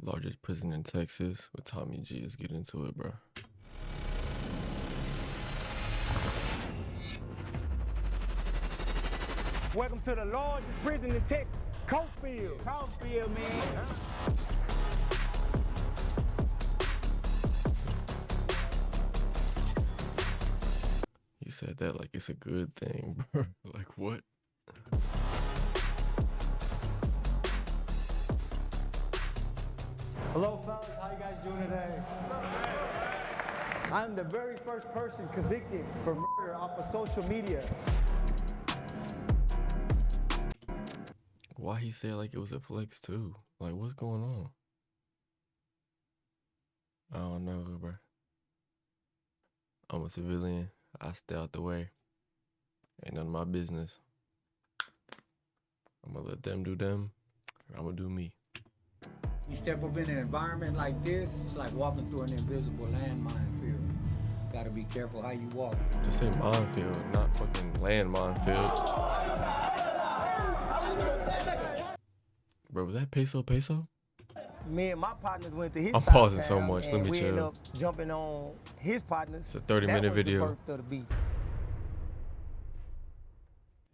Largest prison in Texas with Tommy G. Let's get into it, bro. Welcome to the largest prison in Texas, Cofield. Cofield, man. He said that like it's a good thing, bro. Like what? Hello, fellas. How you guys doing today? I'm the very first person convicted for murder off of social media. Why he said like it was a flex too? Like what's going on? I don't know, bro. I'm a civilian. I stay out the way. Ain't none of my business. I'm gonna let them do them. I'm gonna do me. You step up in an environment like this, it's like walking through an invisible landmine field. Gotta be careful how you walk. Just say minefield, not fucking land minefield. Bro, was that peso? Me and my partners went to his I'm side pausing of so town, much. Let and me we ended chill. up jumping on his partners. It's a 30-minute That was video. the birth of the beef.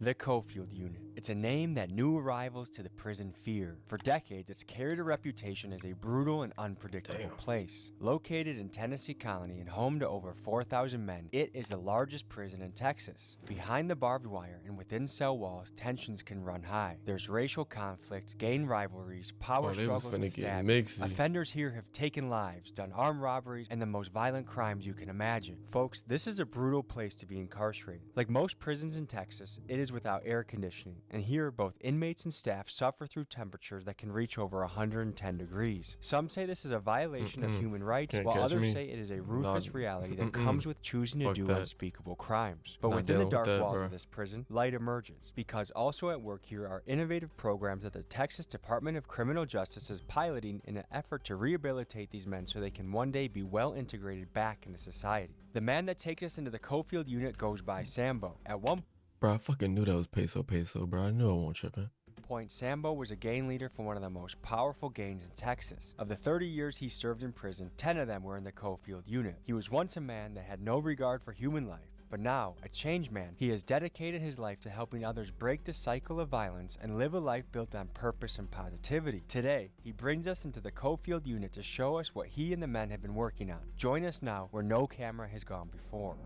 The Cofield Unit. It's a name that new arrivals to the prison fear. For decades, it's carried a reputation as a brutal and unpredictable place. Located in Tennessee Colony and home to over 4,000 men, it is the largest prison in Texas. Behind the barbed wire and within cell walls, tensions can run high. There's racial conflict, gang rivalries, power struggles, and stabbing. Offenders here have taken lives, done armed robberies, and the most violent crimes you can imagine. Folks, this is a brutal place to be incarcerated. Like most prisons in Texas, it is without air conditioning, and here both inmates and staff suffer through temperatures that can reach over 110 degrees. Some say this is a violation of human rights, while others say it is a ruthless reality that comes with choosing to do unspeakable crimes. But within the dark walls of this prison, light emerges, because also at work here are innovative programs that the Texas Department of Criminal Justice is piloting in an effort to rehabilitate these men so they can one day be well integrated back into society. The man that takes us into the Cofield Unit goes by Sambo. At one Bro, I fucking knew that was peso, bro. I knew I wasn't tripping. point, Sambo was a gang leader for one of the most powerful gangs in Texas. Of the 30 years he served in prison, 10 of them were in the Cofield Unit. He was once a man that had no regard for human life, but now, a changed man, he has dedicated his life to helping others break the cycle of violence and live a life built on purpose and positivity. Today, he brings us into the Cofield Unit to show us what he and the men have been working on. Join us now where no camera has gone before.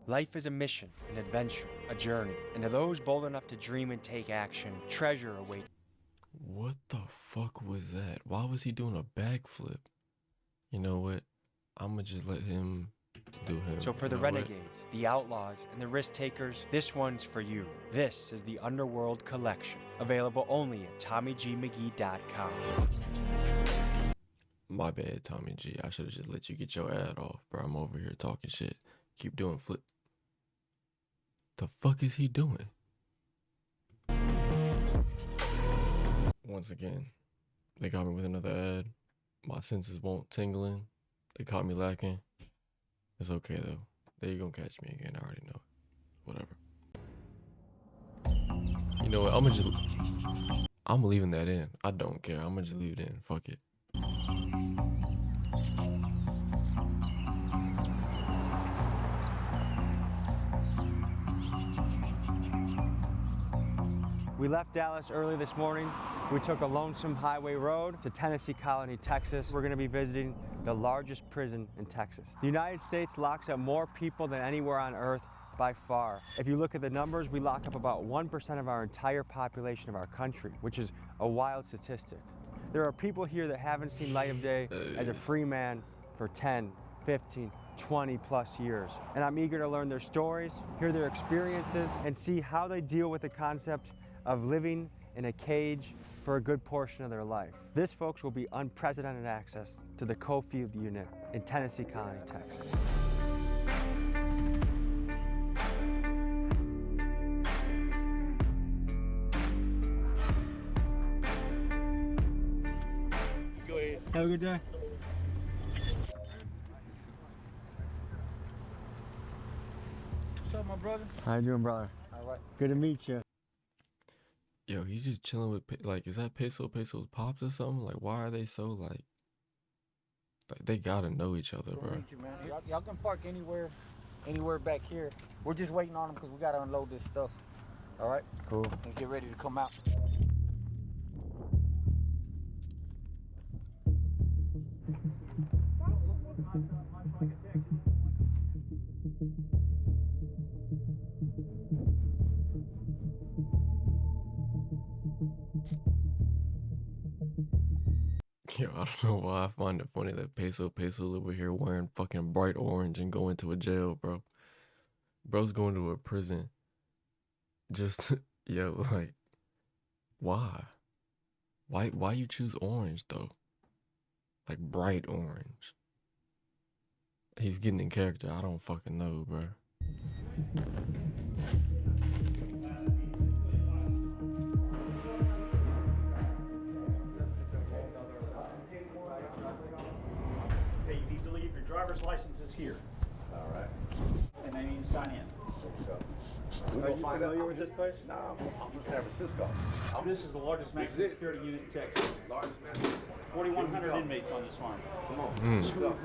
Life is a mission, an adventure, a journey, and to those bold enough to dream and take action, treasure awaits. What the fuck was that? Why was he doing a backflip? You know what? I'ma just let him do him. So for the renegades, the outlaws, and the risk takers, this one's for you. This is the Underworld Collection, available only at TommyGMcGee.com. My bad, Tommy G. I should have just let you get your ad off, bro. I'm over here talking shit. Keep doing flip. The fuck is he doing? Once again, they got me with another ad. My senses won't tingling. They caught me lacking. It's okay though. They gonna catch me again. I already know. Whatever. You know what? I'm leaving that in. I don't care. I'm gonna just leave it in. Fuck it. We left Dallas early this morning. We took a lonesome highway road to Tennessee Colony, Texas. We're gonna be visiting the largest prison in Texas. The United States locks up more people than anywhere on earth by far. If you look at the numbers, we lock up about 1% of our entire population of our country, which is a wild statistic. There are people here that haven't seen light of day as a free man for 10, 15, 20 plus years. And I'm eager to learn their stories, hear their experiences, and see how they deal with the concept of living in a cage for a good portion of their life. This, folks, will be unprecedented access to the Cofield Unit in Tennessee Colony, Texas. Go ahead. Have a good day. What's up, my brother? How you doing, brother? All right. Good to meet you. Yo, he's just chilling with like, is that Peso's pops or something? Like, why are they so like they gotta know each other, bro? Y'all can park anywhere back here. We're just waiting on them because we gotta unload this stuff. All right. Cool. And get ready to come out. Yo, I don't know why I find it funny that Peso over here wearing fucking bright orange and going to a jail, bro. Bro's going to a prison. Just yo, like, why? Why you choose orange though? Like bright orange. He's getting in character. I don't fucking know, bro. Okay, you need to leave your driver's licenses here. All right. And then you need to sign in. Are you familiar with this place? Nah, I'm from San Francisco. This is the largest maximum security unit in Texas. Largest man. 4,100 inmates on this farm. Come on. Let's go.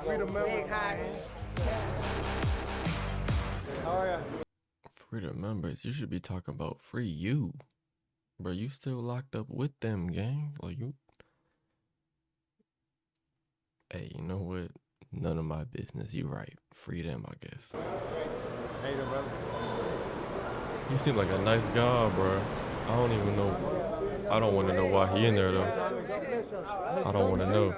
Freedom members. How are ya? Freedom members, you should be talking about free you. Bro, you still locked up with them, gang. Like you. Hey, you know what? None of my business. You right. Free them, I guess. How you doing, brother? He seemed like a nice guy, bro. I don't even know. I don't want to know why he in there though. I don't want to know.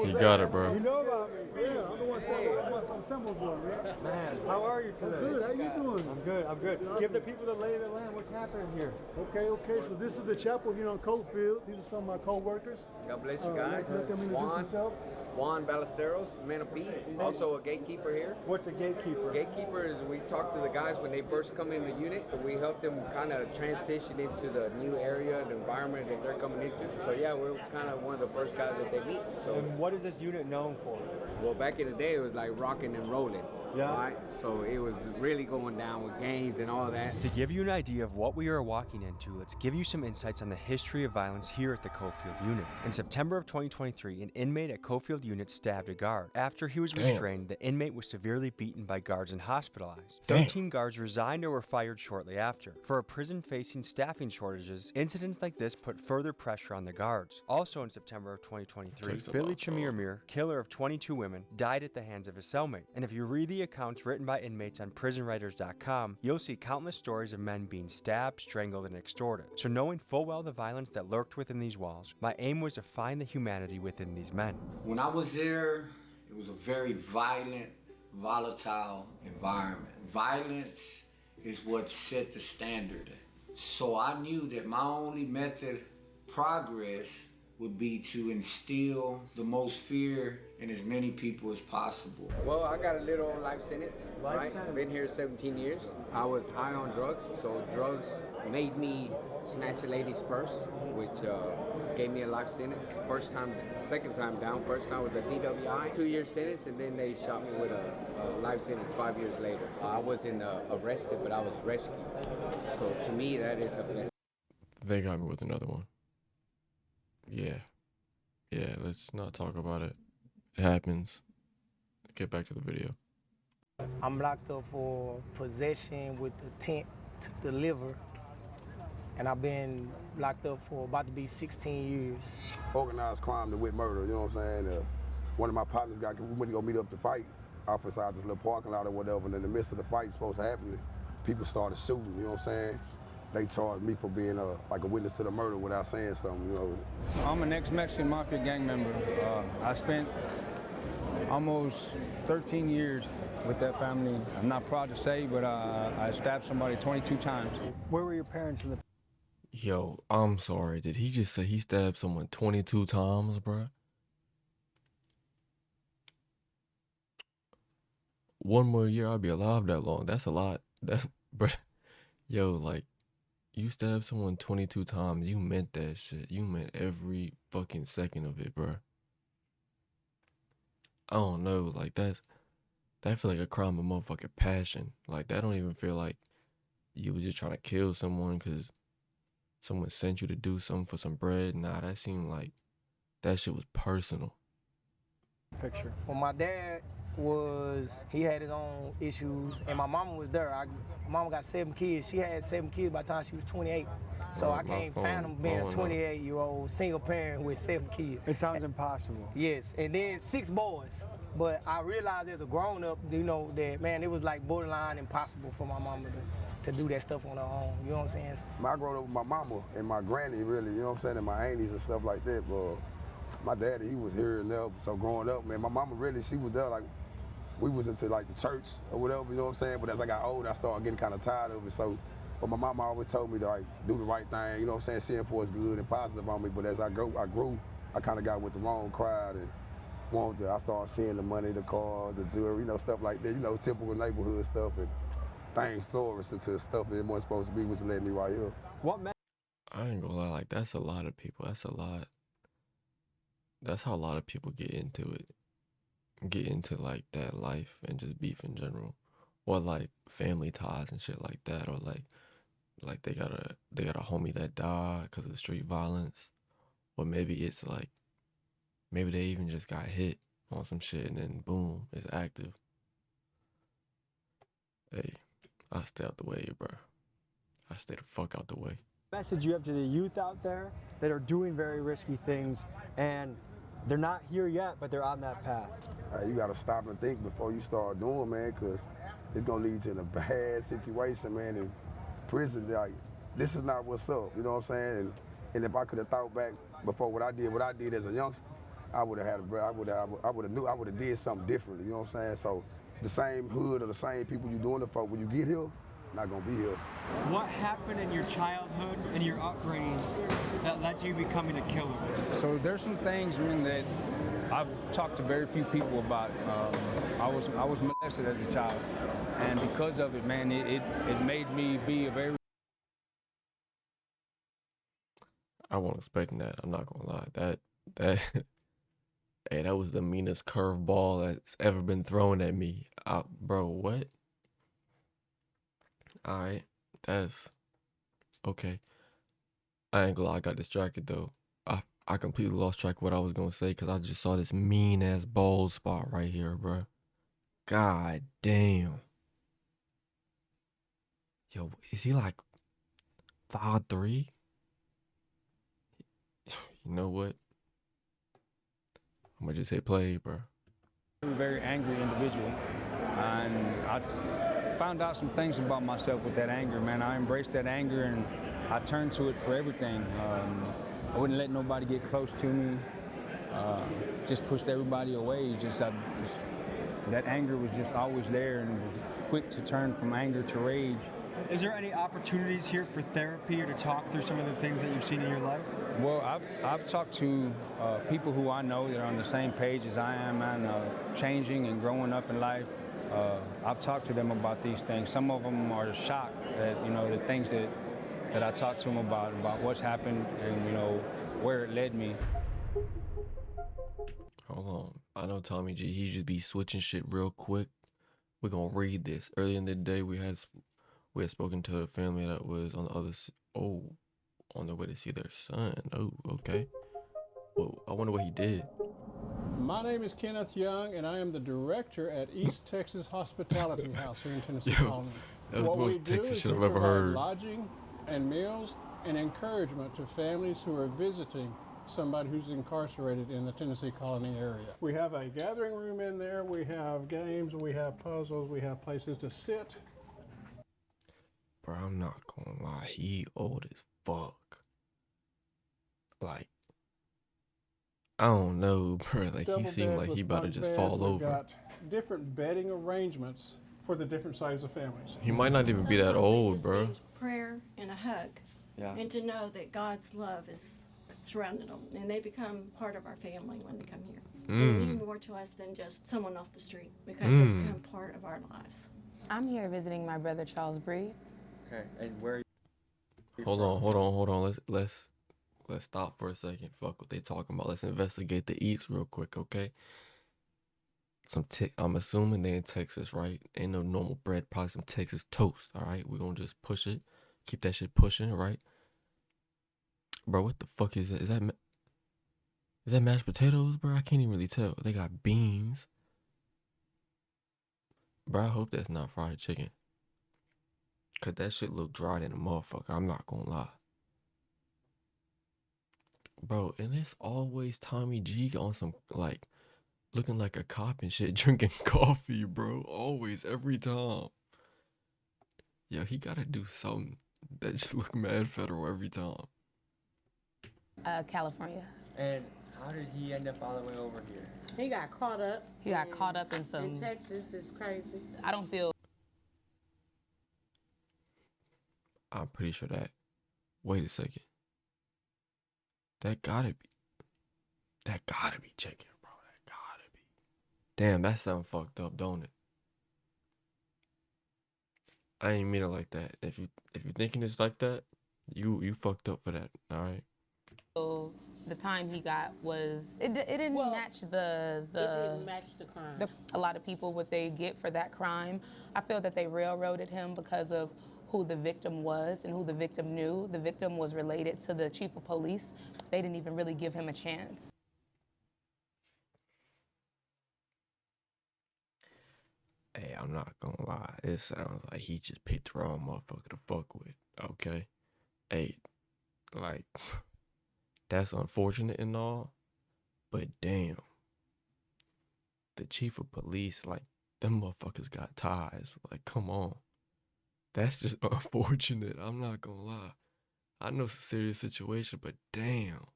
He got it, bro. You know about me. Yeah, I'm the one I'm Semmel's boy, man. Man, how are you today? Good, how you doing? I'm good. Give the people the lay of the land. What's happening here? Okay, so this is the chapel here on Cofield. These are some of my co-workers. God bless you guys. Let them introduce themselves. Juan Ballesteros, man of peace, also a gatekeeper here. What's a gatekeeper? Gatekeeper is we talk to the guys when they first come in the unit, so we help them kind of transition into the new area, the environment that they're coming into. So yeah, we're kind of one of the first guys that they meet. So, And what is this unit known for? well, back in the day, it was like rocking and rolling. Yeah. Right? So it was really going down with gangs and all that. To give you an idea of what we are walking into, let's give you some insights on the history of violence here at the Cofield Unit. In September of 2023, an inmate at Cofield Unit stabbed a guard. After he was restrained, the inmate was severely beaten by guards and hospitalized. 13 guards resigned or were fired shortly after. For a prison facing staffing shortages, incidents like this put further pressure on the guards. Also in September of 2023, Billy Chamirmir, killer of 22 women, died at the hands of his cellmate. And if you read the accounts written by inmates on prisonwriters.com, you'll see countless stories of men being stabbed, strangled, and extorted. So knowing full well the violence that lurked within these walls, my aim was to find the humanity within these men. When I was there, it was a very violent, volatile environment. Violence is what set the standard. So I knew that my only method of progress would be to instill the most fear in as many people as possible. Well, I got a little life sentence, right? Been here 17 years. I was high on drugs, so drugs made me snatch a lady's purse, which gave me a life sentence. Second time down. First time was a DWI, 2-year sentence, and then they shot me with a life sentence 5 years later. I wasn't arrested, but I was rescued. So to me, that is a blessing. They got me with another one. Yeah, let's not talk about it. It happens. Get back to the video. I'm locked up for possession with intent to deliver, and I've been locked up for about to be 16 years. Organized crime to with murder, you know what I'm saying? One of my partners we went to go meet up to fight off inside this little parking lot or whatever, and in the midst of the fight supposed to happen, people started shooting, you know what I'm saying? They charged me for being like a witness to the murder without saying something, you know. I'm an ex-Mexican Mafia gang member. I spent almost 13 years with that family. I'm not proud to say, but I stabbed somebody 22 times. Where were your parents in the... Yo, I'm sorry. Did he just say he stabbed someone 22 times, bruh? One more year, I'll be alive that long. That's a lot. Bruh. Yo, like, you stabbed someone 22 times. You meant that shit. You meant every fucking second of it, bruh. I don't know. Like, That feel like a crime of motherfucking passion. Like that don't even feel like you was just trying to kill someone because someone sent you to do something for some bread. Nah, that seemed like that shit was personal. Picture. Well, my dad he had his own issues, and my mama was there. My mama got 7 kids. She had 7 kids by the time she was 28. So I My can't phone fathom being a blowing up. 28-year-old single parent with 7 kids. It sounds impossible. Yes, and then 6 boys. But I realized as a grown up, that man, it was like borderline impossible for my mama to do that stuff on her own. You know what I'm saying? I grew up with my mama and my granny, really, you know what I'm saying, and my aunties and stuff like that. But my daddy, he was here and there. So growing up, man, my mama really, she was there, like, we was into like the church or whatever, you know what I'm saying? But as I got older, I started getting kind of tired of it. So, but my mama always told me to like do the right thing, you know what I'm saying? Seeing for it's good and positive on me. But as I grew, I kind of got with the wrong crowd and I started seeing the money, the cars, the jewelry, stuff like that, typical neighborhood stuff, and things flourished into stuff that it wasn't supposed to be, which led me right here. I ain't gonna lie, like that's a lot of people. That's a lot. That's how a lot of people get into it. Get into like that life and just beef in general. Or like family ties and shit like that. Or like they got a homie that died because of street violence. Or maybe it's like maybe they even just got hit on some shit and then boom, it's active. Hey, I stay out the way, bro. I stay the fuck out the way. Message you have to the youth out there that are doing very risky things and they're not here yet, but they're on that path. You gotta stop and think before you start doing, man, because it's gonna lead you in a bad situation, man. In prison, like, this is not what's up, you know what I'm saying? And if I could have thought back before what I did as a youngster, I would have did something differently, you know what I'm saying? So the same hood or the same people you doing it for, when you get here, not gonna be here. What happened in your childhood and your upbringing that led to you becoming a killer? So there's some things, man, that I've talked to very few people about. I was molested as a child, and because of it, man, it made me be a very... I wasn't expecting that. I'm not gonna lie. That hey, that was the meanest curveball that's ever been thrown at me. Bro, what? Alright, that's okay. I ain't gonna lie, I got distracted though. I completely lost track of what I was gonna say because I just saw this mean ass bald spot right here, bro. God damn. Yo, is he like 5'3"? You know what? I'm gonna just hit play, bro. I'm a very angry individual, and I found out some things about myself with that anger, man. I embraced that anger and I turned to it for everything. I wouldn't let nobody get close to me. Just pushed everybody away. That anger was just always there and was quick to turn from anger to rage. Is there any opportunities here for therapy or to talk through some of the things that you've seen in your life? Well, I've talked to people who I know that are on the same page as I am, man, changing and growing up in life. I've talked to them about these things. Some of them are shocked at, the things that I talked to them about what's happened and, where it led me. Hold on. I know Tommy G, he just be switching shit real quick. We're gonna read this. Earlier in the day, we had spoken to a family that was on the on their way to see their son. Oh, okay. Well, I wonder what he did. My name is Kenneth Young, and I am the director at East Texas Hospitality House here in Tennessee Colony. That was the most Texas shit I've ever provide heard. Lodging and meals and encouragement to families who are visiting somebody who's incarcerated in the Tennessee Colony area. We have a gathering room in there, we have games, we have puzzles, we have places to sit. Bro, I'm not gonna lie, he old as fuck. Like, I don't know, bro. Like, he seemed like he about to just fall over. We've got different bedding arrangements for the different sizes of families. He might not even be that old, bro. Prayer and a hug, and to know that God's love is surrounding them, and they become part of our family when they come here. They mean more to us than just someone off the street because they become part of our lives. I'm here visiting my brother Charles Bree. Okay, and where are you Hold on. Let's stop for a second. Fuck what they talking about. Let's investigate the eats real quick, okay? I'm assuming they in Texas, right? Ain't no normal bread, probably some Texas toast, all right? We're gonna just push it, keep that shit pushing, right? Bro, what the fuck is that? Is that mashed potatoes, bro? I can't even really tell. They got beans. Bro, I hope that's not fried chicken. Cause that shit look dry than a motherfucker, I'm not gonna lie. Bro, and it's always Tommy G on some, like, looking like a cop and shit, drinking coffee, bro. Always, every time. Yeah, he gotta do something that just look mad federal every time. California. And how did he end up all the way over here? He got caught up. He got caught up in some. In Texas, it's crazy. I don't feel. I'm pretty sure that. Wait a second. That gotta be chicken, bro. That gotta be. Damn, that sound fucked up, don't it? I ain't mean it like that. If you thinking it's like that, you fucked up for that. All right. So the time he got was it didn't match It didn't match the crime. A lot of people what they get for that crime. I feel that they railroaded him because of who the victim was and who the victim knew. The victim was related to the chief of police. They didn't even really give him a chance. Hey, I'm not gonna lie. It sounds like he just picked the wrong motherfucker to fuck with. Okay. Hey, like, that's unfortunate and all, but damn. The chief of police, like, them motherfuckers got ties. Like, come on. That's just unfortunate. I'm not gonna lie. I know it's a serious situation, but damn.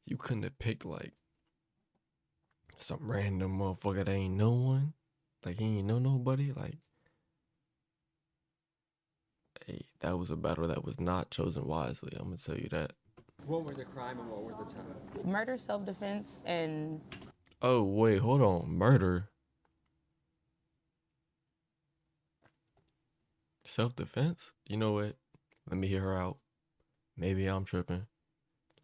You couldn't have picked, like, some random motherfucker that ain't no one. Like, he ain't know nobody. Like, hey, that was a battle that was not chosen wisely. I'm gonna tell you that. What was the crime and what was the time? Murder, self-defense, and... Oh, wait, hold on. Murder? Self-defense? You know what? Let me hear her out. Maybe I'm tripping.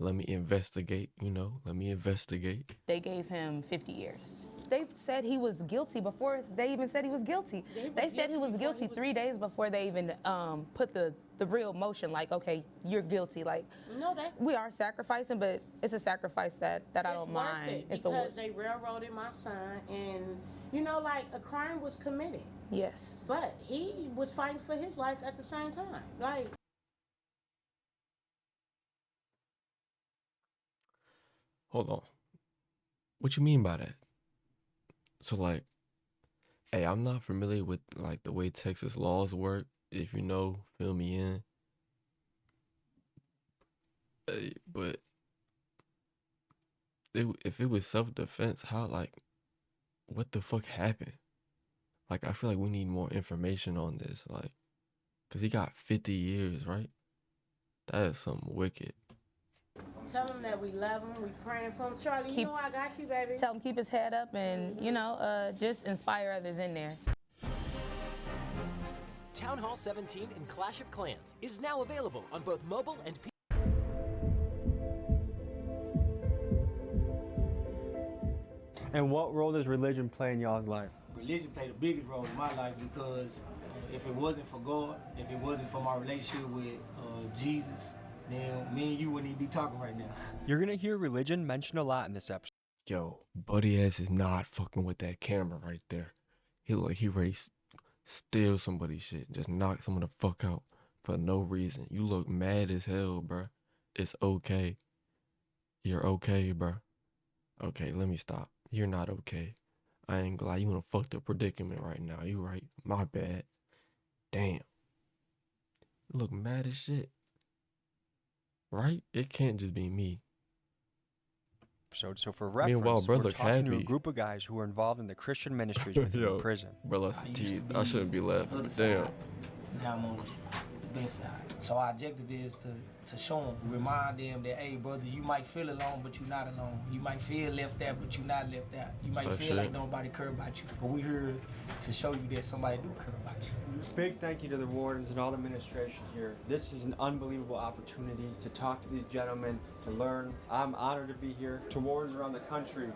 Let me investigate, let me investigate. They gave him 50 years. They said he was guilty before they even said he was guilty. They said he was guilty 3 days before they even put the real motion, like, okay, you're guilty. Like, No, we are sacrificing, but it's a sacrifice that I don't mind. It's because they railroaded my son, and like a crime was committed. Yes. But he was fighting for his life at the same time. Like. Hold on. What you mean by that? So, like, hey, I'm not familiar with, like, the way Texas laws work. If you know, fill me in. Hey, but if it was self-defense, how, like, what the fuck happened? Like, I feel like we need more information on this, like, because he got 50 years, right? That is something wicked. Tell him that we love him, we praying for him. Charlie, you know I got you, baby. Tell him keep his head up and, just inspire others in there. Town Hall 17 and Clash of Clans is now available on both mobile and PC. And what role does religion play in y'all's life? Religion played the biggest role in my life because if it wasn't for God, if it wasn't for my relationship with Jesus, then me and you wouldn't even be talking right now. You're gonna hear religion mentioned a lot in this episode. Yo, Buddy ass is not fucking with that camera right there. He look like he ready to steal somebody's shit, just knock someone the fuck out for no reason. You look mad as hell, bruh. It's okay. You're okay, bruh. Okay, let me stop. You're not okay. I ain't gonna lie, you in a fucked up predicament right now. You right. My bad. Damn. You look mad as shit. Right? It can't just be me. So for reference, Meanwhile, brother we're talking to a Cabby. group of guys who are involved in the Christian ministries within the prison. Bro, that's a tease. I shouldn't be laughing, but damn. Now I'm on the inside. So our objective is to show them, remind them that, hey, brother, you might feel alone, but you're not alone. You might feel left out, but you're not left out. You might feel like nobody care about you, but we're here to show you that somebody do care about you. Big thank you to the wardens and all the administration here. This is an unbelievable opportunity to talk to these gentlemen, to learn. I'm honored to be here. To wardens around the country,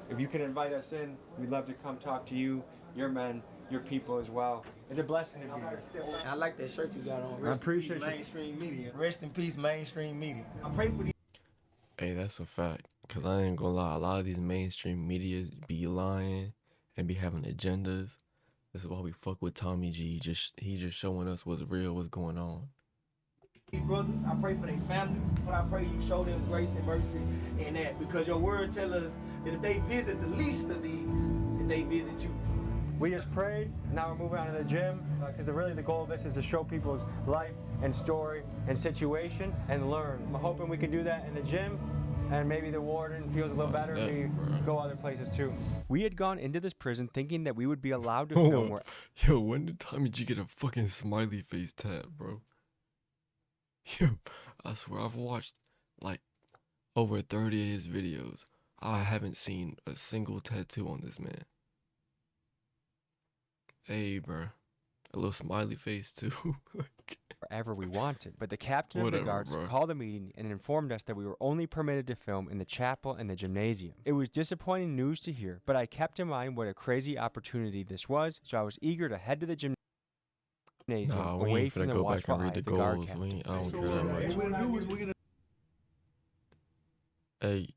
if you can invite us in, we'd love to come talk to you, your men, your people as well. It's a blessing to be here. I like that shirt you got on. I appreciate you. Mainstream media. Rest in peace, mainstream media. I pray for these. Hey, that's a fact. Cause I ain't gonna lie, a lot of these mainstream media be lying and be having agendas. This is why we fuck with Tommy G. He just showing us what's real, what's going on. Brothers, I pray for their families, but I pray you show them grace and mercy in that, because your word tell us that if they visit the least of these, that they visit you. We just prayed, and now we're moving on to the gym, because really the goal of this is to show people's life and story and situation and learn. I'm hoping we can do that in the gym, and maybe the warden feels a little better and we go other places too. We had gone into this prison thinking that we would be allowed to film where... Yo, when did Tommy G get a fucking smiley face tat, bro? Yo, I swear I've watched like over 30 of his videos. I haven't seen a single tattoo on this man. Hey, bro. A little smiley face too. wherever we wanted. But the captain of the guards called a meeting and informed us that we were only permitted to film in the chapel and the gymnasium. It was disappointing news to hear, but I kept in mind what a crazy opportunity this was, so I was eager to head to the gymnasium away from the watchful eye of the guard captain. I don't care that much. What we're gonna do is we're gonna... Hey,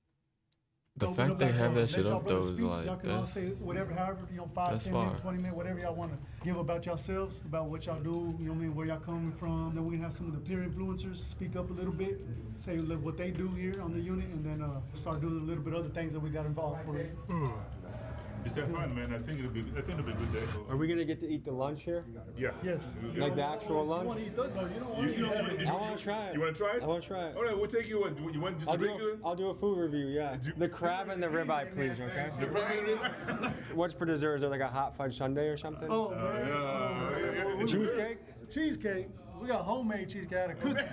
the fact they have that shit up though is like, y'all can all say whatever, however, 5, 10 minutes, 20 minutes, whatever y'all want to give about yourselves, about what y'all do, you know what I mean, where y'all coming from. Then we can have some of the peer influencers speak up a little bit, say what they do here on the unit, and then start doing a little bit other things that we got involved for. It's that fun, man. I think it'll be a good day. Are we gonna get to eat the lunch here? Yeah. Yes. Like the actual lunch? You want to eat that? No, you don't want to eat that. I want to try it. You want to try it? I want to try it. All right, we'll take you. You want just the regular? I'll do a food review. Yeah. The crab and the ribeye, please. Okay. The crab and the ribeye. What's for dessert? Is there like a hot fudge sundae or something? Oh man. Cheesecake? Cheesecake. We got homemade cheesecake out of cookies.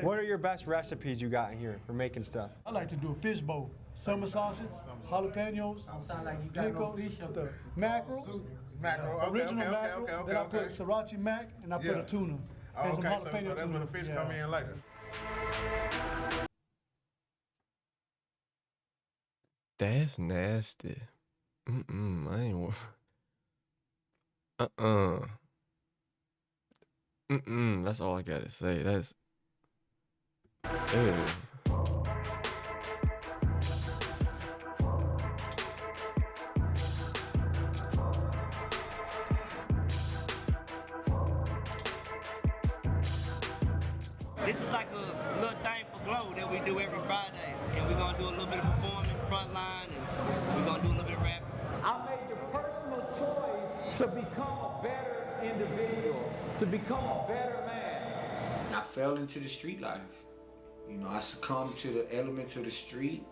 What are your best recipes you got in here for making stuff? I like to do a fish bowl. Summer sausages, jalapenos, pickles, the mackerel, original mackerel. Then I put sriracha mac and I put a tuna. And some jalapeno so that's tuna. when the fish come in later. That's nasty. I ain't. That's all I gotta say. That's. Ew. This is like a little thing for Glow that we do every Friday. And we're gonna do a little bit of performing, front line, and we're gonna do a little bit of rap. I made the personal choice to become a better individual, to become a better man. And I fell into the street life. You know, I succumbed to the elements of the street.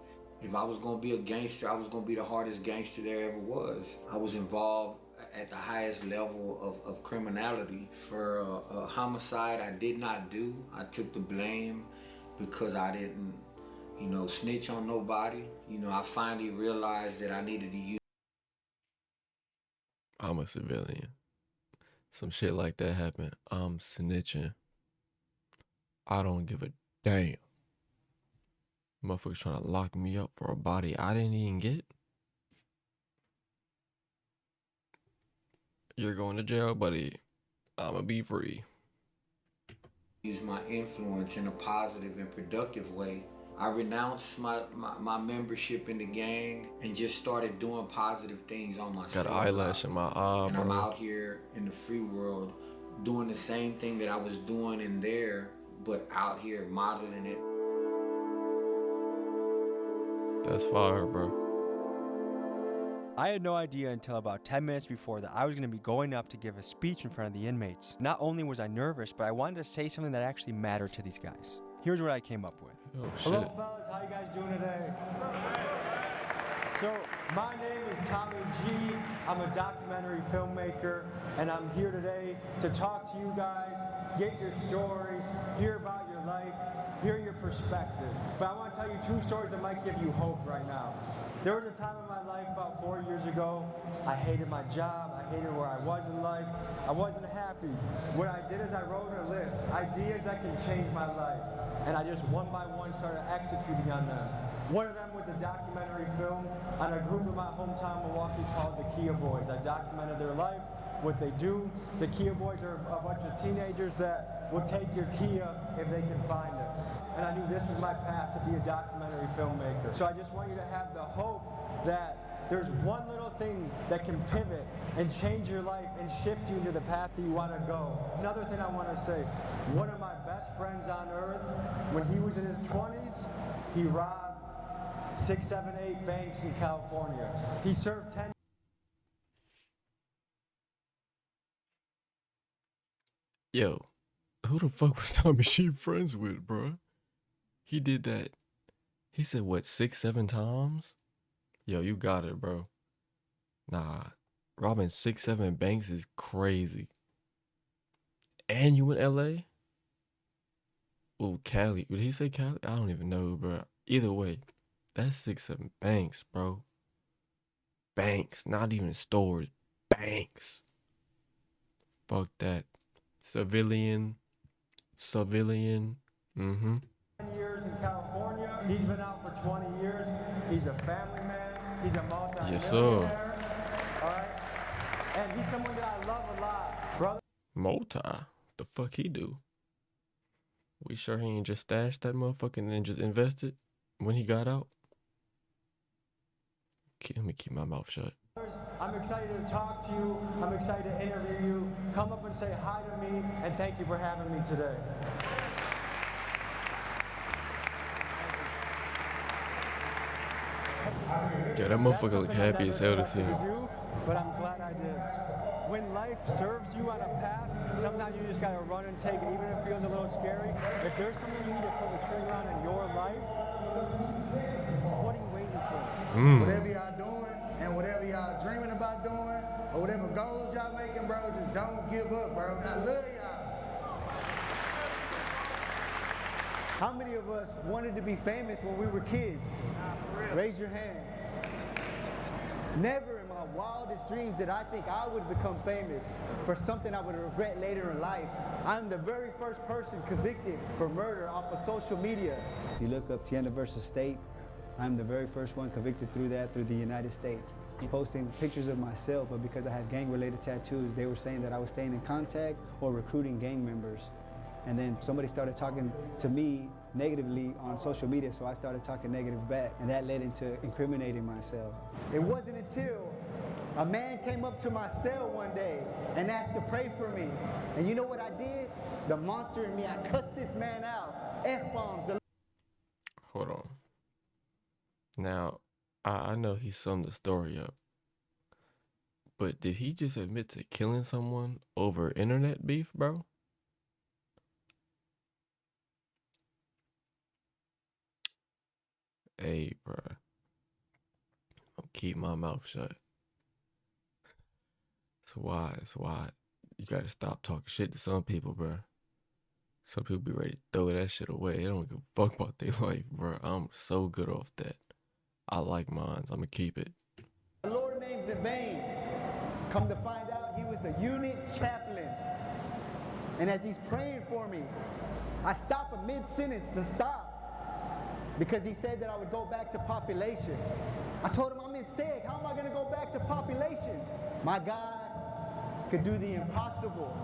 If I was gonna be a gangster, I was gonna be the hardest gangster there ever was. I was involved at the highest level of criminality. For a homicide I did not do, I took the blame because I didn't, you know, snitch on nobody. You know, I finally realized that I needed to use. I'm a civilian. Some shit like that happened. I'm snitching. I don't give a damn. Motherfuckers trying to lock me up for a body I didn't even get. You're going to jail, buddy. I'ma be free. Use my influence in a positive and productive way. I renounced my membership in the gang and just started doing positive things on myself. Got an eyelash in my eye, and I'm out here in the free world doing the same thing that I was doing in there, but out here modeling it. That's fire, bro. I had no idea until about 10 minutes before that I was going to be going up to give a speech in front of the inmates. Not only was I nervous, but I wanted to say something that actually mattered to these guys. Here's what I came up with. Oh, Hello, fellas. How you guys doing today? So, my name is Tommy G. I'm a documentary filmmaker, and I'm here today to talk to you guys get your stories, hear about your life, hear your perspective. But I want to tell you 2 stories that might give you hope right now. There was a time in my life about 4 years ago, I hated my job, I hated where I was in life, I wasn't happy. What I did is I wrote a list, ideas that can change my life, and I just one by one started executing on them. One of them was a documentary film on a group in my hometown, Milwaukee, called the Kia Boys. I documented their life, what they do. The Kia Boys are a bunch of teenagers that will take your Kia if they can find it. And I knew this is my path to be a documentary filmmaker. So I just want you to have the hope that there's one little thing that can pivot and change your life and shift you into the path that you want to go. Another thing I want to say, one of my best friends on earth, when he was in his 20s, he robbed 6, 7, 8 banks in California. He served 10. Yo, who the fuck was Tommy Sheep friends with, bro? He did that. He said, what, 6, 7 times? Yo, you got it, bro. Nah, robbing 6, 7 banks is crazy. And you in LA? Oh, Cali. Did he say Cali? I don't even know, bro. Either way, that's 6, 7 banks, bro. Banks, not even stores. Banks. Fuck that. Civilian. Mm-hmm. 10 years in California. He's been out for 20 years. He's a family man. He's a multi-millionaire. Yes, sir. All right? And he's someone that I love a lot, brother. Multi? The fuck he do? We sure he ain't just stashed that motherfucker and then just invested when he got out? Let me keep my mouth shut. I'm excited to talk to you. I'm excited to interview you. Come up and say hi to me, and thank you for having me today. Yeah, that motherfucker look happy as hell to see him. But I'm glad I did. When life serves you on a path, sometimes you just gotta run and take it, even if it feels a little scary. If there's something you need to pull the trigger on in your life, what are you waiting for? Whatever y'all doing and whatever y'all dreaming about doing, or whatever goals y'all making, bro, just don't give up, bro. I love y'all. How many of us wanted to be famous when we were kids? Raise your hand. Never in my wildest dreams did I think I would become famous for something I would regret later in life. I'm the very first person convicted for murder off of social media. If you look up Tienda versus State, I'm the very first one convicted through the United States. I'm posting pictures of myself, but because I had gang-related tattoos, they were saying that I was staying in contact or recruiting gang members. And then somebody started talking to me negatively on social media, so I started talking negative back, and that led into incriminating myself. It wasn't until a man came up to my cell one day and asked to pray for me. And you know what I did? The monster in me, I cussed this man out. F-bombs. Hold on. Now, I know he summed the story up, but did he just admit to killing someone over internet beef, bro? Hey, bro. I'll keep my mouth shut. It's why you gotta stop talking shit to some people, bro. Some people be ready to throw that shit away. They don't give a fuck about their life, bro. I'm so good off that. I like mine. I'm gonna keep it. The Lord name's in vain. Come to find out, he was a unit chaplain. And as he's praying for me, I stop a mid-sentence to stop because he said that I would go back to population. I told him I'm in SEG. How am I going to go back to population? My God could do the impossible.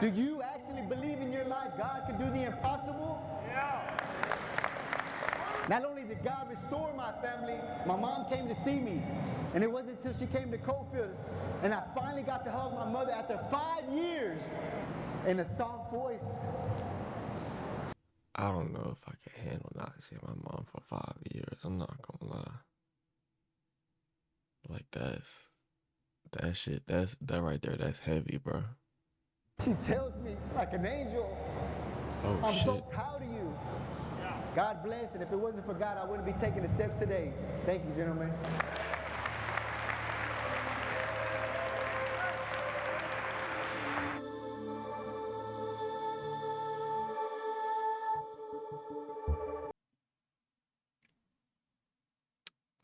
Do you actually believe in your life God could do the impossible? Yeah. Not only did God restore my family, my mom came to see me. And it wasn't until she came to Cofield and I finally got to hug my mother after 5 years in a soft voice. I don't know if I can handle not seeing my mom for 5 years. I'm not gonna lie. Like that shit, that right there, that's heavy, bro. She tells me like an angel, oh, I'm shit. so proud of you. God bless, and if it wasn't for God, I wouldn't be taking the steps today. Thank you, gentlemen.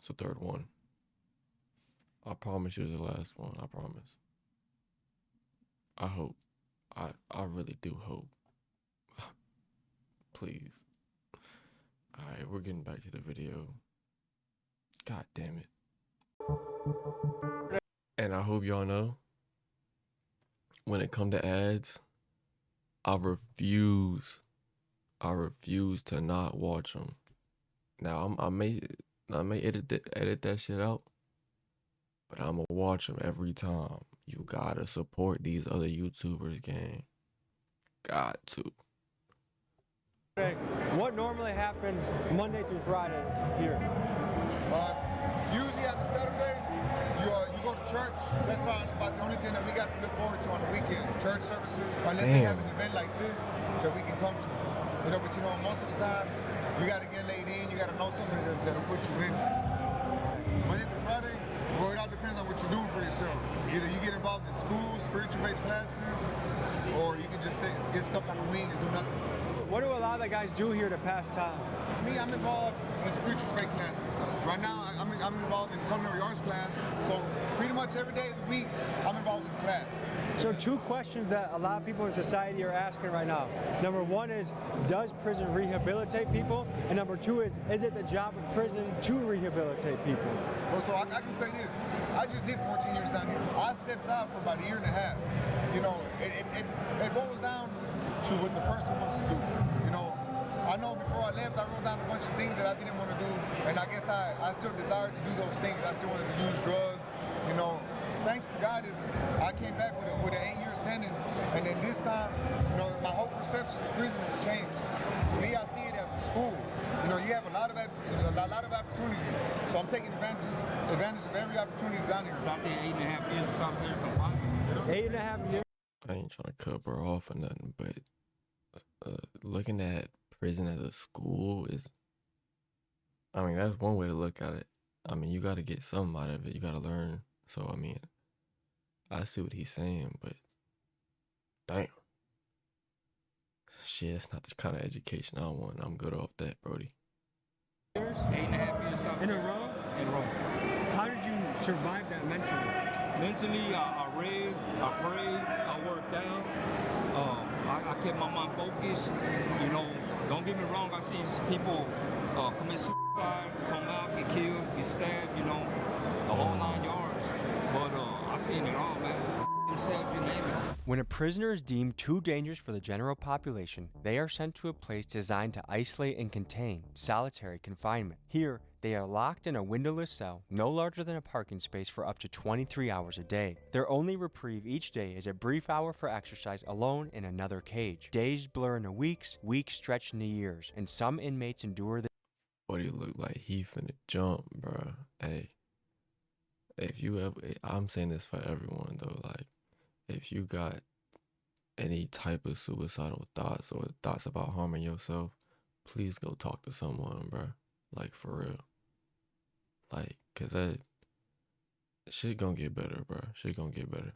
It's the third one. I promise you it's the last one. I promise. I hope. I really do hope. Please. Alright, we're getting back to the video. God damn it. And I hope y'all know, when it come to ads, I refuse to not watch them. Now I may edit that shit out, but I'ma watch them every time. You gotta support these other YouTubers, gang. Got to. What normally happens Monday through Friday here? Usually on Saturday, you go to church. That's probably about the only thing that we got to look forward to on the weekend. Church services, unless they have an event like this that we can come to. You know, but you know, most of the time, you got to get laid in. You got to know somebody that'll put you in. Monday through Friday, well, it all depends on what you're doing for yourself. Either you get involved in school, spiritual-based classes, or you can just get stuck on the wing and do nothing. What do a lot of the guys do here to pass time? Me, I'm involved in spiritual-based classes. Right now, I'm involved in culinary arts class, so pretty much every day of the week, I'm involved in class. So 2 questions that a lot of people in society are asking right now. Number 1 is, does prison rehabilitate people? And number 2 is it the job of prison to rehabilitate people? Well, so I can say this. I just did 14 years down here. I stepped out for about a year and a half. You know, it boils down to what the person wants to do. You know, I know before I left, I wrote down a bunch of things that I didn't want to do, and I guess I still desired to do those things. I still wanted to use drugs, you know. Thanks to God, I came back with an 8-year sentence, and then this time, you know, my whole perception of prison has changed. To me, I see it as a school. You know, you have a lot of opportunities, so I'm taking advantage of every opportunity down here. Out there 8.5 years of solitary confinement. 8.5 years. I ain't trying to cut her off or nothing, but looking at prison as a school is, I mean, that's one way to look at it. I mean, you got to get something out of it. You got to learn. So, I mean, I see what he's saying, but damn. Shit, that's not the kind of education I want. I'm good off that, Brody. 8.5 years in a row? In a row. How did you survive that mentally? Mentally, I read, I prayed, I worked out. I kept my mind focused. You know, don't get me wrong, I see people commit suicide, come out, get killed, get stabbed, you know, the whole 9 yards. But I seen it all, man. Himself, you name it. When a prisoner is deemed too dangerous for the general population, they are sent to a place designed to isolate and contain, solitary confinement. Here, they are locked in a windowless cell, no larger than a parking space, for up to 23 hours a day. Their only reprieve each day is a brief hour for exercise alone in another cage. Days blur into weeks, weeks stretch into years, and some inmates endure this. What he look like he finna jump, bro. Hey, if you ever, I'm saying this for everyone though, like, if you got any type of suicidal thoughts or thoughts about harming yourself, please go talk to someone, bro. Like, for real. Like, cause that shit gonna get better, bro. Shit gonna get better.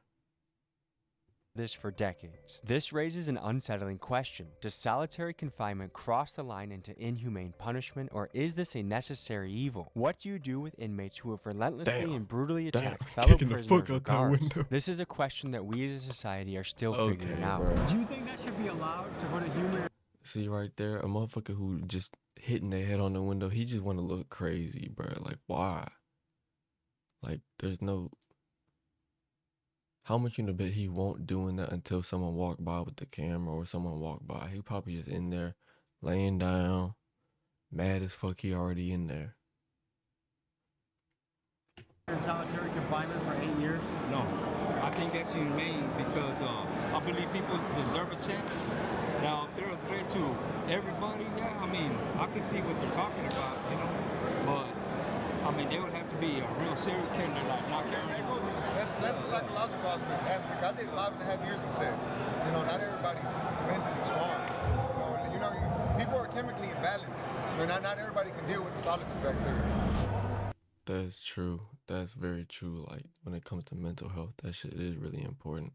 This for decades. This raises an unsettling question. Does solitary confinement cross the line into inhumane punishment, or is this a necessary evil? What do you do with inmates who have relentlessly and brutally attacked fellow prisoners or guards? This is a question that we as a society are still figuring out. Bro. Do you think that should be allowed to put a human... See right there, a motherfucker who just hitting their head on the window, he just want to look crazy, bro. Like, why? Like, there's no... How much you know bet he won't doing that until someone walk by with the camera or someone walk by? He probably just in there, laying down, mad as fuck he already in there. In solitary confinement for 8 years? No, I think that's humane because I believe people deserve a chance. Now, if they're a threat to everybody, yeah, I mean, I can see what they're talking about, you know, but I mean, they would have to be a real serial killer, like knock down. That's a psychological aspect. I did 5.5 years in set. You know, not everybody's mentally strong. You know, people are chemically imbalanced. You know, not everybody can deal with the solitude back there. That's true. That's very true. Like, when it comes to mental health, that shit is really important.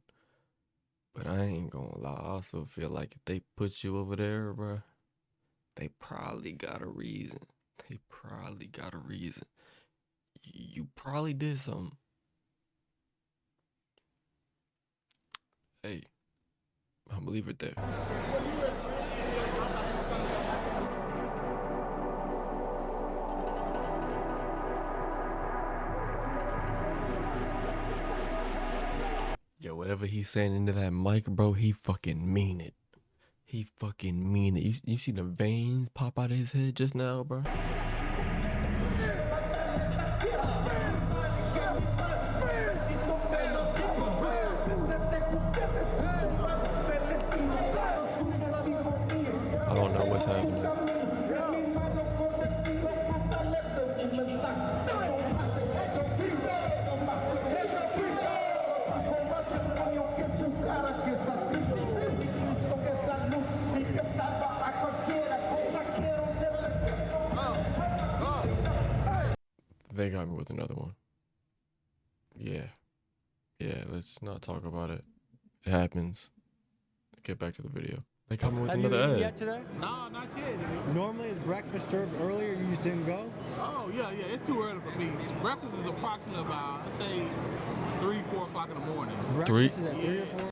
But I ain't gonna lie. I also feel like if they put you over there, bro, they probably got a reason. They probably got a reason. you probably did something. Hey, I'm gonna leave it there. Yo, whatever he's saying into that mic, bro, he fucking mean it. He fucking mean it. You see the veins pop out of his head just now, bro? I don't know what's happening. They got me with another one. Yeah. Yeah, let's not talk about it. It happens. Get back to the video. They got me with another ad. Yet today? No, not yet. Normally, is breakfast served earlier? You just didn't go? Oh, yeah. It's too early for me. Breakfast is approximately about, I'd say, 3, 4 o'clock in the morning. Breakfast is at 3 or 4?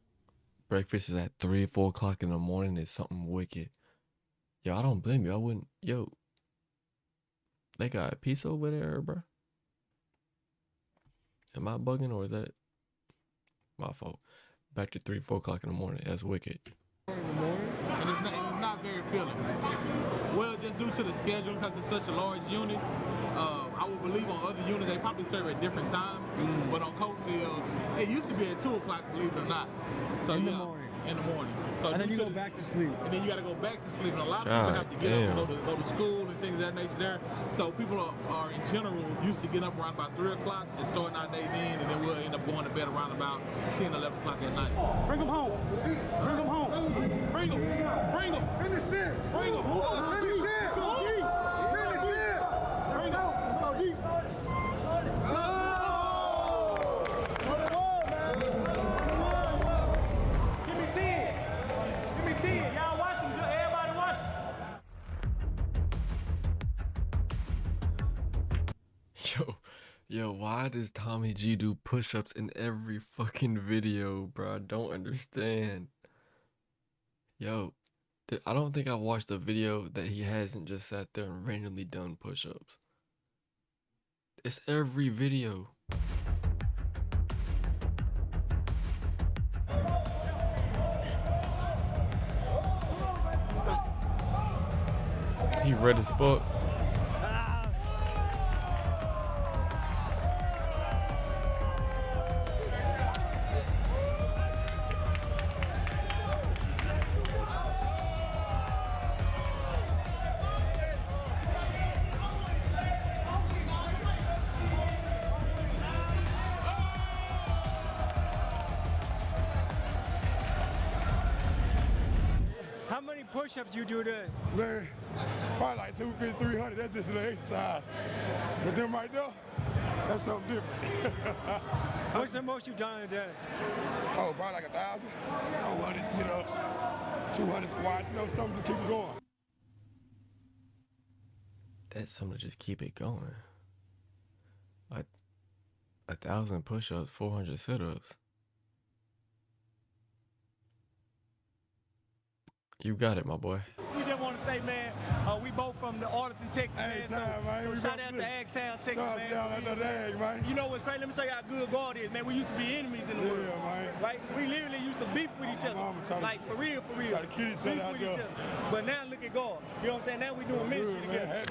Breakfast is at 3 or 4 o'clock in the morning. It's something wicked. Yo, I don't blame you. I wouldn't. Yo, they got a pizza over there, bro. Am I bugging or is that my fault? Back to 3, 4 o'clock in the morning. That's wicked. And it's not very filling. Well, just due to the schedule, because it's such a large unit, I would believe on other units they probably serve at different times. But on Cofield, it used to be at 2 o'clock, believe it or not. So in yeah, the morning. In the morning. So And then you go back to sleep. And then you got to go back to sleep. And a lot of people have to get up and go to school and things of that nature there. So people are in general used to getting up around about 3 o'clock and starting our day then, and then we'll end up going to bed around about 10, 11 o'clock at night. Bring them home. Bring them home. Bring them. Bring them. Finish it. Bring them. Finish it. Go deep. Finish it. Bring them. Go deep. Give me 10. Give me 10. Y'all watching. Everybody watching. Yo, why does Tommy G do push-ups in every fucking video, bro? I don't understand. Yo, I don't think I've watched a video that he hasn't just sat there and randomly done push-ups. It's every video. He red as fuck. How many push-ups you do today? Man, probably like 250, 300. That's just an exercise. But them right there, that's something different. What's the most you've done in a day? Oh, probably like 1,000. 100 sit-ups, 200 squats, something to keep it going. That's something to just keep it going. 1,000 push-ups, 400 sit-ups. You got it, my boy. We just want to say, man, we both from the Arlington, Texas, man. So shout out to Agtown, Texas, man. Shout out to the Ag, man. You know what's crazy? Let me show you how good God is, man. We used to be enemies in the world. Yeah, man. Right? We literally used to beef with each other. Like, for real. Try to kill each other out there. But now look at God. You know what I'm saying? Now we doing ministry together.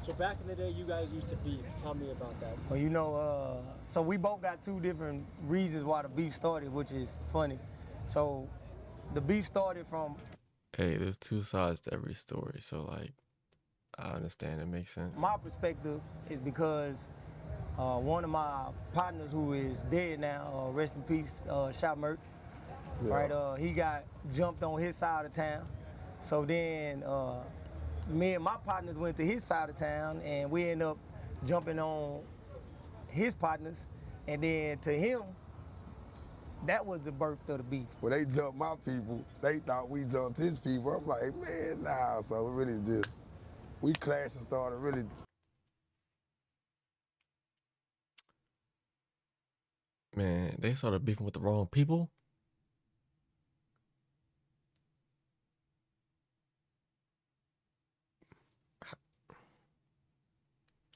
So back in the day, you guys used to beef. Tell me about that. Well, you know, so we both got 2 different reasons why the beef started, which is funny. So the beef started from... Hey, there's 2 sides to every story, so like, I understand, it makes sense. My perspective is because one of my partners who is dead now, rest in peace, Shot Merck, right? He got jumped on his side of town. So then me and my partners went to his side of town and we ended up jumping on his partners. And then to him, that was the birth of the beef. When they jumped my people, they thought we jumped his people. I'm like, man, nah. So it really just, we clashed and started really Man, they started beefing with the wrong people.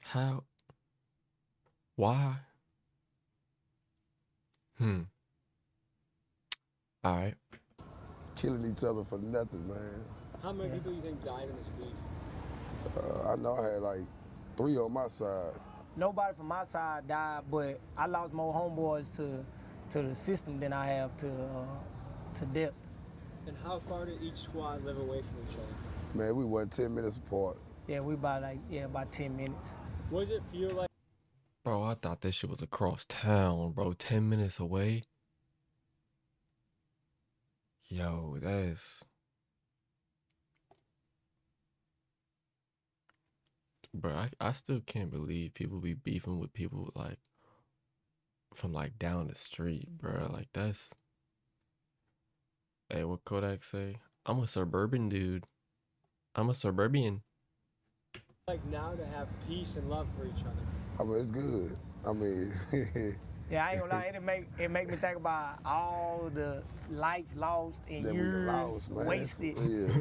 How? Why? All right. Killing each other for nothing, man. How many people do you think died in this beef? I know I had like 3 on my side. Nobody from my side died, but I lost more homeboys to the system than I have to death. And how far did each squad live away from each other? Man, we went 10 minutes apart. Yeah, we about about 10 minutes. What does it feel like? Bro, I thought this shit was across town, bro. 10 minutes away. Yo, that's... Bro, I still can't believe people be beefing with people like from like down the street, bro. Like that's... Hey, what Kodak say? I'm a suburban dude. I'm a suburban. Like now to have peace and love for each other. I mean, it's good. I mean... Yeah, I ain't gonna lie, it make me think about all the life lost and years wasted. Yeah.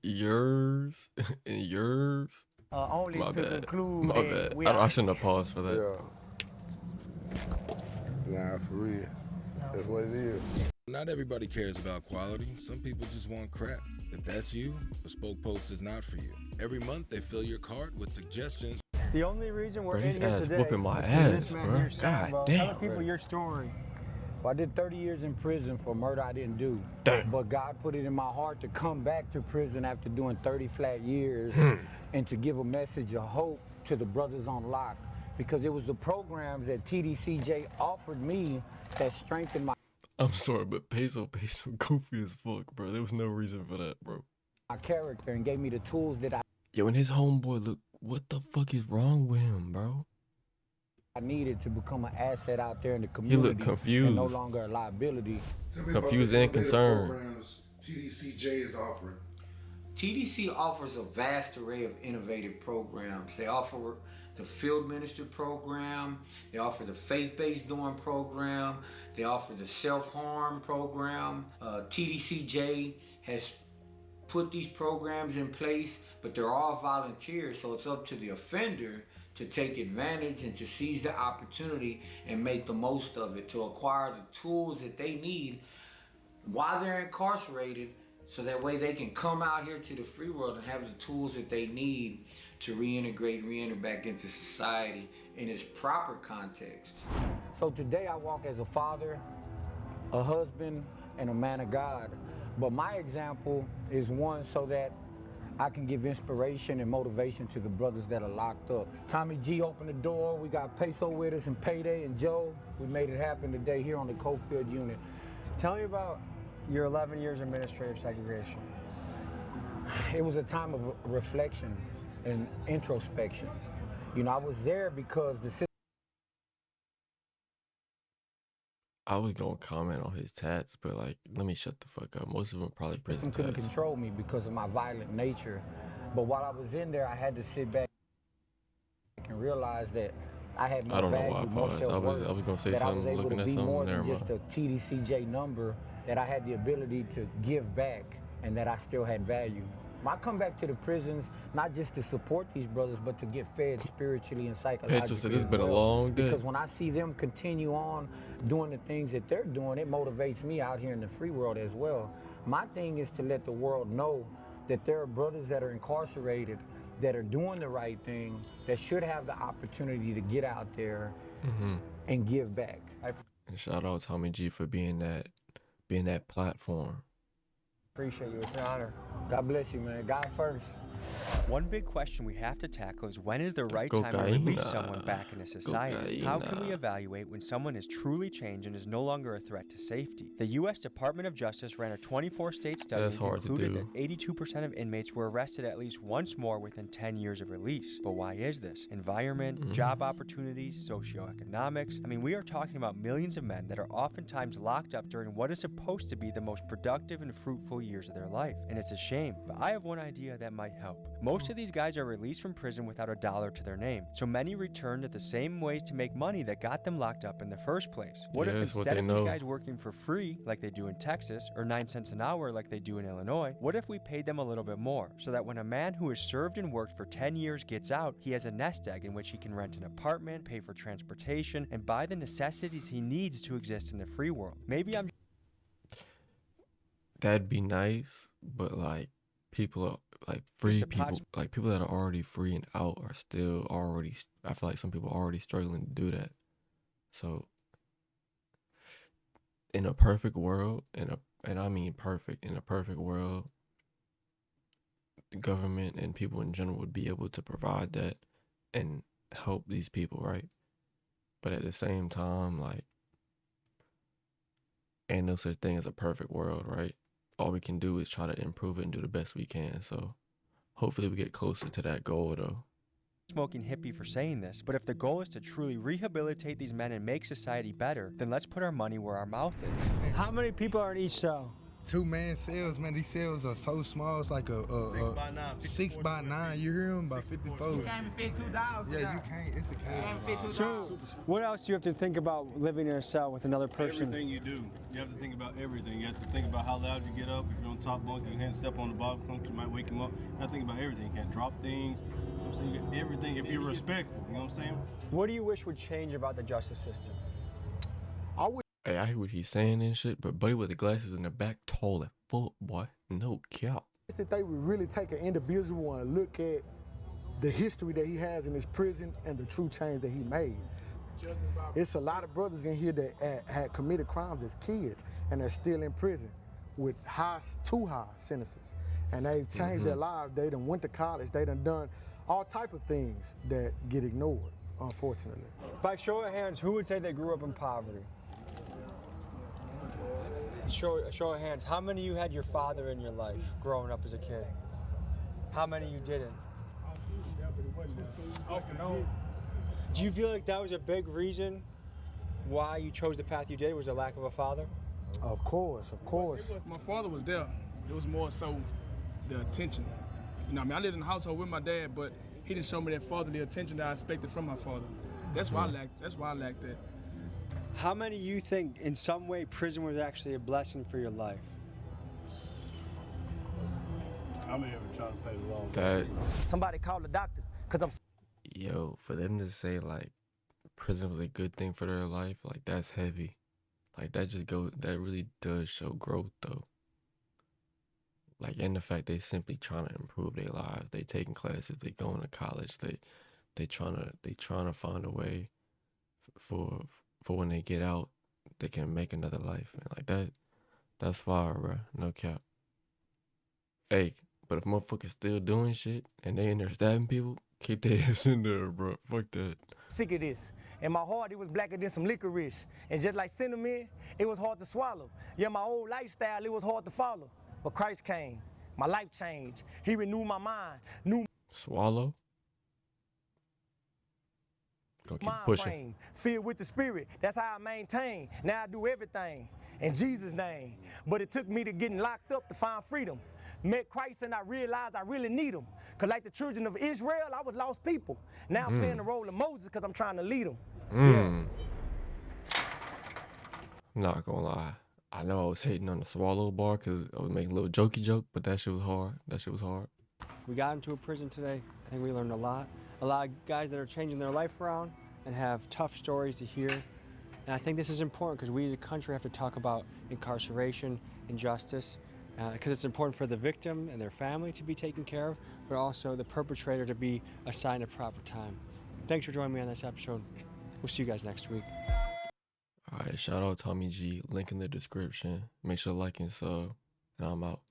Yours and yours. Only My to bad. conclude My bad. I shouldn't have paused for that. Yeah. Nah, for real. That's what it is. Not everybody cares about quality. Some people just want crap. If that's you, Bespoke Post is not for you. Every month, they fill your cart with suggestions. The only reason we're Bro, in this here ass today whooping my is ass, this man bro. here saying, God Tell damn. the people your story. Well, I did 30 years in prison for murder I didn't do. Damn. But God put it in my heart to come back to prison after doing 30 flat years and to give a message of hope to the brothers on lock. Because it was the programs that TDCJ offered me that strengthened my I'm sorry, but Peso goofy as fuck, bro. There was no reason for that, bro. character and gave me the tools that Yo, and his homeboy, look, what the fuck is wrong with him, bro? I needed to become an asset out there in the He community. looked confused. And no longer a liability. Confused and concerned. Programs TDCJ is offering. TDC offers a vast array of innovative programs. They offer the Field Minister program. They offer the Faith-Based Dorm program. They offer the Self-Harm program. TDCJ has put these programs in place, but they're all volunteers, so it's up to the offender to take advantage and to seize the opportunity and make the most of it, to acquire the tools that they need while they're incarcerated, so that way they can come out here to the free world and have the tools that they need to reenter back into society in its proper context. So today I walk as a father, a husband, and a man of God. But my example is one so that I can give inspiration and motivation to the brothers that are locked up. Tommy G opened the door. We got Peso with us and Payday and Joe. We made it happen today here on the Cofield unit. Tell me about your 11 years of administrative segregation. It was a time of reflection and introspection. You know, I was there because the system. I was gonna comment on his tats, but like, let me shut the fuck up. Most of them probably prison couldn't tats. control me because of my violent nature. But while I was in there, I had to sit back and realize that I had more I don't know value, why I more paused. self-worth, I was gonna say that something, I was able looking to at be something, more never than just mind. a TDCJ number, that I had the ability to give back and that I still had value. I come back to the prisons not just to support these brothers, but to get fed spiritually and psychologically. said it's as been a well. long day. Because when I see them continue on doing the things that they're doing, it motivates me out here in the free world as well. My thing is to let the world know that there are brothers that are incarcerated that are doing the right thing, that should have the opportunity to get out there and give back. And shout out Tommy G for being that platform. Appreciate you. It's an honor. God bless you, man. God first. One big question we have to tackle is when is the right time to release someone back into society? How can we evaluate when someone has truly changed and is no longer a threat to safety? The U.S. Department of Justice ran a 24-state study that concluded that 82% of inmates were arrested at least once more within 10 years of release. But why is this? Environment, job opportunities, socioeconomics. I mean, we are talking about millions of men that are oftentimes locked up during what is supposed to be the most productive and fruitful years of their life. And it's a shame, but I have one idea that might help. Most of these guys are released from prison without a dollar to their name, so many return to the same ways to make money that got them locked up in the first place. What if instead of these guys working for free, like they do in Texas, or 9 cents an hour like they do in Illinois, what if we paid them a little bit more, so that when a man who has served and worked for 10 years gets out, he has a nest egg in which he can rent an apartment, pay for transportation, and buy the necessities he needs to exist in the free world. Maybe I'm... That'd be nice, but like people are like free people, like people that are already free and out are still already, I feel like some people are already struggling to do that. So in a perfect world, and I mean perfect, in a perfect world, the government and people in general would be able to provide that and help these people, right? But at the same time, like, ain't no such thing as a perfect world, right? All we can do is try to improve it and do the best we can. So hopefully we get closer to that goal, though. Smoking hippie for saying this, but if the goal is to truly rehabilitate these men and make society better, then let's put our money where our mouth is. How many people are in each cell? 2-man cells, man. These cells are so small. It's like a 6 by 9. You hear them? By 54. You can't even fit 2 dogs. Yeah, you can't. It's a cage. You can't fit 2 So, dogs. what else do you have to think about living in a cell with another person? Everything you do, you have to think about everything. You have to think about how loud you get up. If you're on top bunk, you can't step on the bottom bunk, you might wake him up. You have to think about everything. You can't drop things. You know what I'm saying? You get everything if you're respectful. You know what I'm saying? What do you wish would change about the justice system? Hey, I hear what he's saying and shit, but buddy with the glasses in the back, tall and full, boy, no cap. That they would really take an individual and look at the history that he has in his prison and the true change that he made. It's a lot of brothers in here that had committed crimes as kids and they're still in prison with too high sentences. And they've changed their lives. They done went to college. They done all type of things that get ignored, unfortunately. By show of hands, who would say they grew up in poverty? Show of hands, how many of you had your father in your life growing up as a kid? How many of you didn't? Do you feel like that was a big reason why you chose the path you did, was a lack of a father? Of course, of course. My father was there. It was more so the attention. You know, I mean, I lived in the household with my dad, but he didn't show me that fatherly attention that I expected from my father. That's why I lacked that. How many of you think in some way prison was actually a blessing for your life? I'm here trying to play the role. Somebody call the doctor, cause I'm. Yo, for them to say like prison was a good thing for their life, like that's heavy. Like that really does show growth though. Like, and the fact they simply trying to improve their lives. They taking classes, they going to college, they trying to find a way for when they get out, they can make another life. And like that's fire, bro. No cap. Hey, but if motherfuckers still doing shit and they in there stabbing people, keep their ass in there, bro. Fuck that. Sick of this. In my heart, it was blacker than some licorice. And just like cinnamon, it was hard to swallow. Yeah, my old lifestyle, it was hard to follow. But Christ came. My life changed. He renewed my mind. Swallow? Go keep pushing. Frame, filled with the Spirit. That's how I maintain. Now I do everything in Jesus' name. But it took me to getting locked up to find freedom. Met Christ and I realized I really need him. Because like the children of Israel, I was lost people. Now I'm playing the role of Moses because I'm trying to lead them. I'm not gonna lie. I know I was hating on the swallow bar because I was making a little jokey joke, but that shit was hard. We got into a prison today. I think we learned a lot. A lot of guys that are changing their life around and have tough stories to hear. And I think this is important because we as a country have to talk about incarceration and justice because it's important for the victim and their family to be taken care of, but also the perpetrator to be assigned a proper time. Thanks for joining me on this episode. We'll see you guys next week. All right, shout out Tommy G. Link in the description. Make sure to like and sub, and I'm out.